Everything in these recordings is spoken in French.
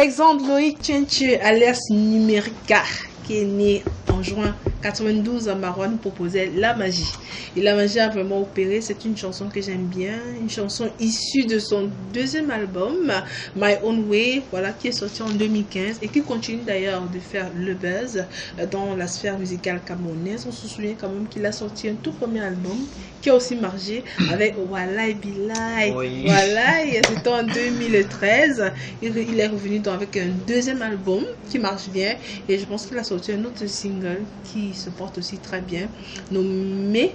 Exemple, Loïc Tchenche, alias Numérica, qui est né en juin 92 à Maroc, nous proposait La Magie. Et La Magie a vraiment opéré. C'est une chanson que j'aime bien, une chanson issue de son deuxième album, My Own Way, voilà, qui est sorti en 2015 et qui continue d'ailleurs de faire le buzz dans la sphère musicale camerounaise. On se souvient quand même qu'il a sorti un tout premier album qui a aussi marché avec Walai Bilai. Oui. Voilà, et c'était en 2013. Il est revenu avec un deuxième album qui marche bien et je pense qu'il a sorti un autre single qui se porte aussi très bien, nominé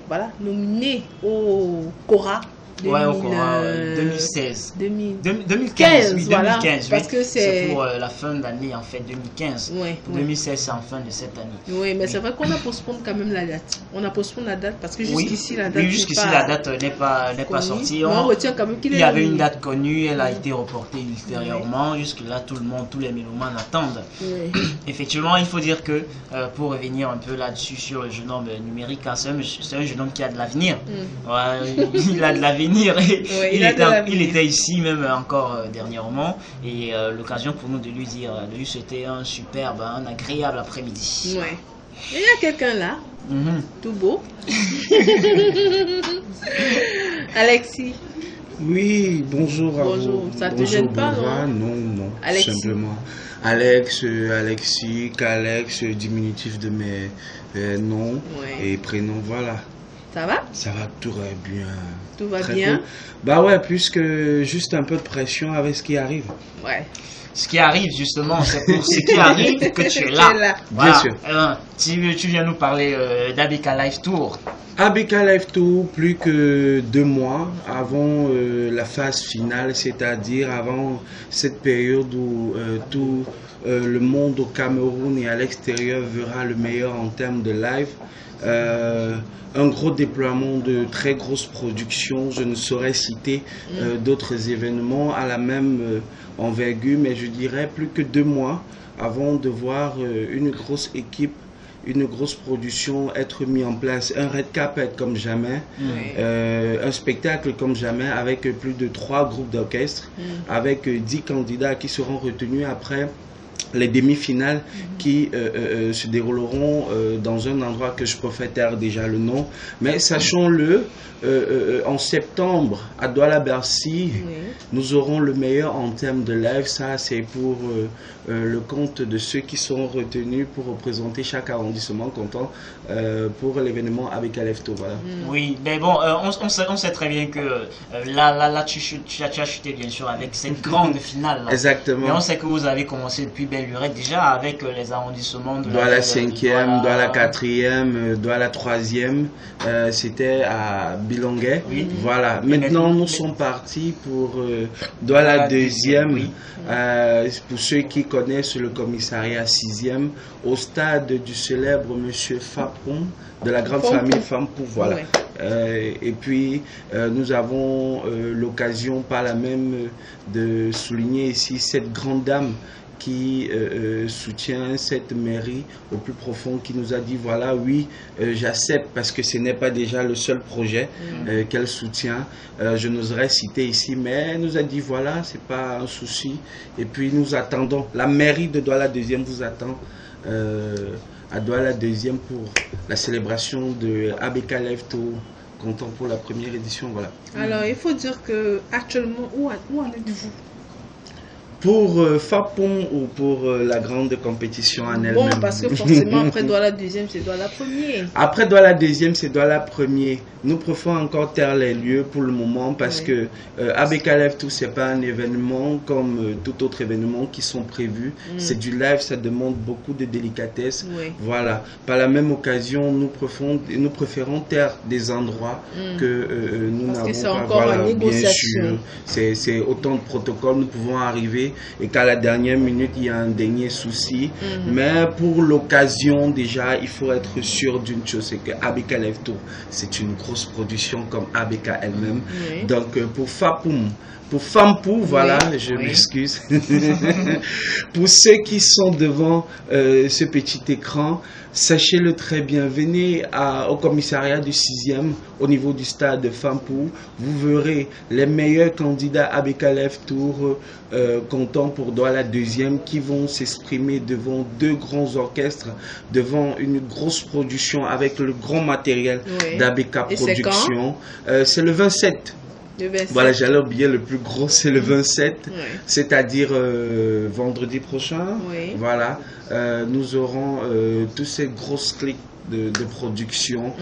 au Cora. Ouais, au Cora 2016. 2015, oui, voilà, 2015, parce que c'est pour la fin d'année en fait, 2015. Ouais, 2016, c'est en fin de cette année. Oui, mais c'est vrai qu'on a postponé quand même la date. On a postponé la date parce que jusqu'ici la date la date n'est pas sortie. On retient quand même qu'il il y avait une date connue, elle a été reportée ultérieurement. Oui. Jusque-là, tout le monde, tous les mélomanes attendent. Oui. Effectivement, il faut dire que pour revenir un peu là-dessus sur le jeune homme numérique, c'est un jeune homme qui a de l'avenir. Ouais, il a de l'avenir. Il était ici même encore dernièrement et l'occasion pour nous de lui souhaiter un superbe, un agréable après-midi. Ouais. Il y a quelqu'un là, tout beau. Alexis. Oui, bonjour à vous. Bonjour, ça te gêne pas, non? Non, Alexis. Simplement. Alexis, Kalex, diminutif de mes noms et prénoms, voilà. Ça va? Ça va tout bien. Tout va bien? Cool. Bah ouais, puisque juste un peu de pression avec ce qui arrive. Ouais. Ce qui arrive justement, c'est pour ce qui arrive que tu es là. Voilà. Bien sûr. Tu viens nous parler d'Abeka Live Tour. Abeka Live Tour, plus que 2 mois avant la phase finale, c'est-à-dire avant cette période où tout le monde au Cameroun et à l'extérieur verra le meilleur en termes de live. Un gros déploiement de très grosses productions. Je ne saurais citer d'autres événements à la même envergure, mais je dirais plus que 2 mois avant de voir une grosse équipe, une grosse production être mis en place, un red carpet comme jamais, un spectacle comme jamais avec plus de 3 groupes d'orchestre, avec 10 candidats qui seront retenus après les demi-finales qui se dérouleront dans un endroit que je préfère taire déjà le nom, mais sachons-le, en septembre à Douala-Bercy, nous aurons le meilleur en termes de live. Ça c'est pour le compte de ceux qui seront retenus pour représenter chaque arrondissement comptant pour l'événement avec Alefto. Voilà. Oui, mais bon, on sait très bien que là tu as chuté bien sûr avec cette grande finale là. Exactement. Mais on sait que vous avez commencé depuis belle lurette déjà avec les arrondissements de Douala 5e, Douala 4e, Douala 3e, c'était à Bilonguet. Oui. Voilà. Maintenant nous sommes partis pour Douala 2e, pour ceux qui connaissent le commissariat 6e, au stade du célèbre monsieur Fapon de la grande famille Fampou. Voilà. Et puis nous avons l'occasion par là même de souligner ici cette grande dame qui soutient cette mairie au plus profond, qui nous a dit voilà, oui, j'accepte, parce que ce n'est pas déjà le seul projet qu'elle soutient. Je n'oserais citer ici, mais elle nous a dit voilà, c'est pas un souci. Et puis nous attendons, la mairie de Douala 2e vous attend à Douala 2e pour la célébration de Abeka Live Tour, comptant pour la première édition. Voilà. Alors il faut dire que actuellement, où en êtes-vous? Pour Fapon ou pour la grande compétition en elle-même? Bon, parce que forcément, après Douala 2e, c'est Douala 1er. Après Douala 2e, c'est Douala 1er. Nous préférons encore taire les lieux pour le moment parce que Abeka Live Tour, c'est pas un événement comme tout autre événement qui sont prévus. C'est du live, ça demande beaucoup de délicatesse. Voilà. Par la même occasion, nous préférons taire des endroits que nous n'avons pas. Voilà, bien sûr. C'est autant de protocoles. Nous pouvons arriver et qu'à la dernière minute il y a un dernier souci, mais pour l'occasion déjà il faut être sûr d'une chose, c'est que Abeka Live Tour c'est une grosse production comme Abeka elle-même. Donc pour Fapoum, Pour Fampou, voilà, je m'excuse. Pour ceux qui sont devant ce petit écran, sachez-le très bien, venez au commissariat du 6e, au niveau du stade de Fampou. Vous verrez les meilleurs candidats à Bekalef Tour comptant pour Douala 2e qui vont s'exprimer devant 2 grands orchestres, devant une grosse production avec le grand matériel d'ABK Production. C'est le 27. Voilà, j'allais oublier le plus gros, c'est le 27, c'est-à-dire vendredi prochain. Voilà, nous aurons tous ces grosses clics de production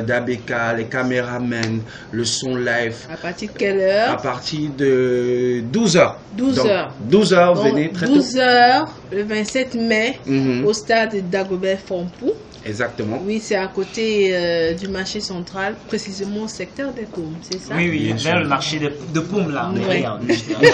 d'ABK, les caméramens, le son live. À partir de quelle heure? À partir de 12h. 12h. 12h, venez très tôt. 12h, le 27 mai, au stade d'Agobert Fampou. Exactement. Oui, c'est à côté du marché central, précisément au secteur des Poumes, c'est ça? Oui, vers le marché de Poumes, là.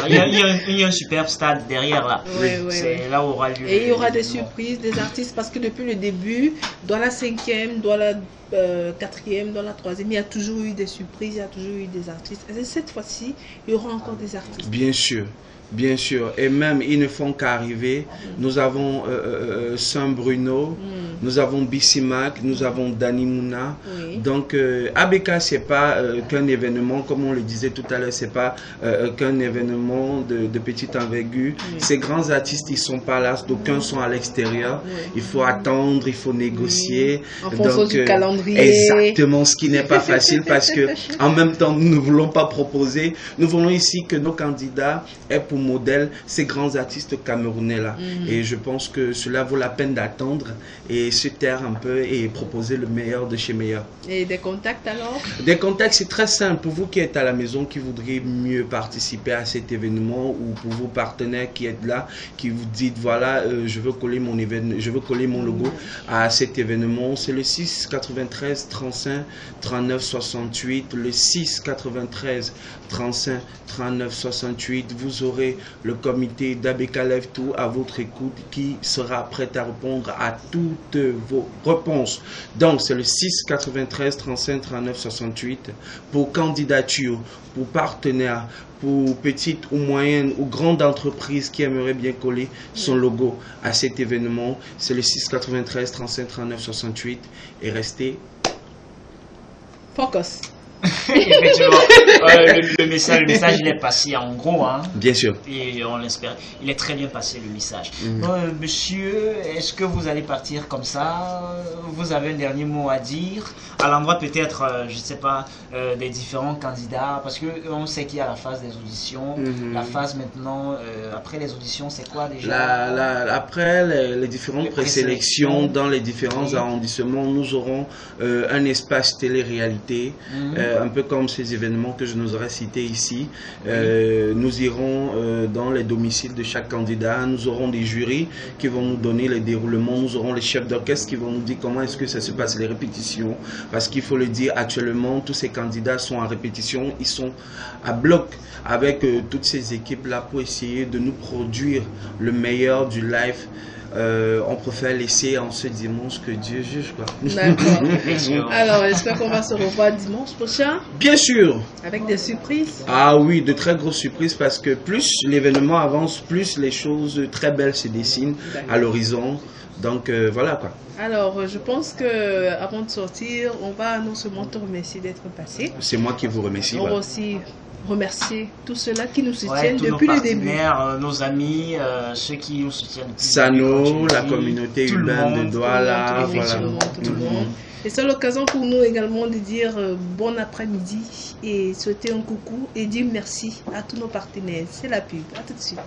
Il y a un superbe stade derrière, là. C'est là où aura lieu. Et il y aura des surprises, des artistes, parce que depuis le début, dans la 5e, dans la 4e, dans la 3e, il y a toujours eu des surprises, il y a toujours eu des artistes. Et cette fois-ci, il y aura encore des artistes. Bien sûr. Bien sûr, et même ils ne font qu'arriver. Nous avons Saint-Bruno, nous avons Bissimac, nous avons Dani Mouna. Donc ABK, c'est pas qu'un événement, comme on le disait tout à l'heure, c'est pas qu'un événement de petite envergure. Ces grands artistes, ils sont pas là, d'aucuns sont à l'extérieur. Il faut attendre, il faut négocier. En fonction du calendrier. Exactement, ce qui n'est pas facile parce que en même temps, nous ne voulons pas proposer. Nous voulons ici que nos candidats aient pour modèle ces grands artistes camerounais là. Et je pense que cela vaut la peine d'attendre et se taire un peu et proposer le meilleur de chez meilleur. Et des contacts alors? Des contacts, c'est très simple. Pour vous qui êtes à la maison, qui voudriez mieux participer à cet événement, ou pour vos partenaires qui êtes là, qui vous dites voilà, je veux coller mon événement, je veux coller mon logo à cet événement, c'est le 6 93 35 39 68, le 6 93 35 39 68. Vous aurez le comité d'ABK Live Tour à votre écoute qui sera prêt à répondre à toutes vos réponses. Donc c'est le 6 93 35 39 68 pour candidature, pour partenaires, pour petites ou moyennes ou grandes entreprises qui aimeraient bien coller son logo à cet événement. C'est le 6 93 35 39 68 et restez focus. Effectivement, le message il est passé en gros, hein. Bien sûr. Et on l'espère. Il est très bien passé le message. Monsieur, est-ce que vous allez partir comme ça? Vous avez un dernier mot à dire à l'endroit peut-être, je ne sais pas, des différents candidats, parce que on sait qu'il y a la phase des auditions, la phase maintenant après les auditions, c'est quoi déjà? Après les différentes présélections dans les différents arrondissements, nous aurons un espace télé-réalité. Un peu comme ces événements que je nous aurais cités ici. Nous irons dans les domiciles de chaque candidat, nous aurons des jurys qui vont nous donner les déroulements, nous aurons les chefs d'orchestre qui vont nous dire comment est-ce que ça se passe, les répétitions, parce qu'il faut le dire, actuellement tous ces candidats sont en répétition, ils sont à bloc avec toutes ces équipes là pour essayer de nous produire le meilleur du live. On préfère laisser en ce dimanche que Dieu juge, quoi. D'accord. Alors, j'espère qu'on va se revoir dimanche prochain. Bien sûr. Avec des surprises. Ah oui, de très grosses surprises parce que plus l'événement avance, plus les choses très belles se dessinent à l'horizon. Donc voilà quoi. Alors, je pense que avant de sortir, on va non seulement te remercier d'être passé. C'est moi qui vous remercie. On va aussi remercier tous ceux-là qui nous soutiennent depuis le début. Nos amis, ceux qui nous soutiennent depuis Sano, la communauté urbaine de Douala, voilà. Tout le monde. Et c'est l'occasion pour nous également de dire bon après-midi et souhaiter un coucou et dire merci à tous nos partenaires. C'est la pub. À tout de suite.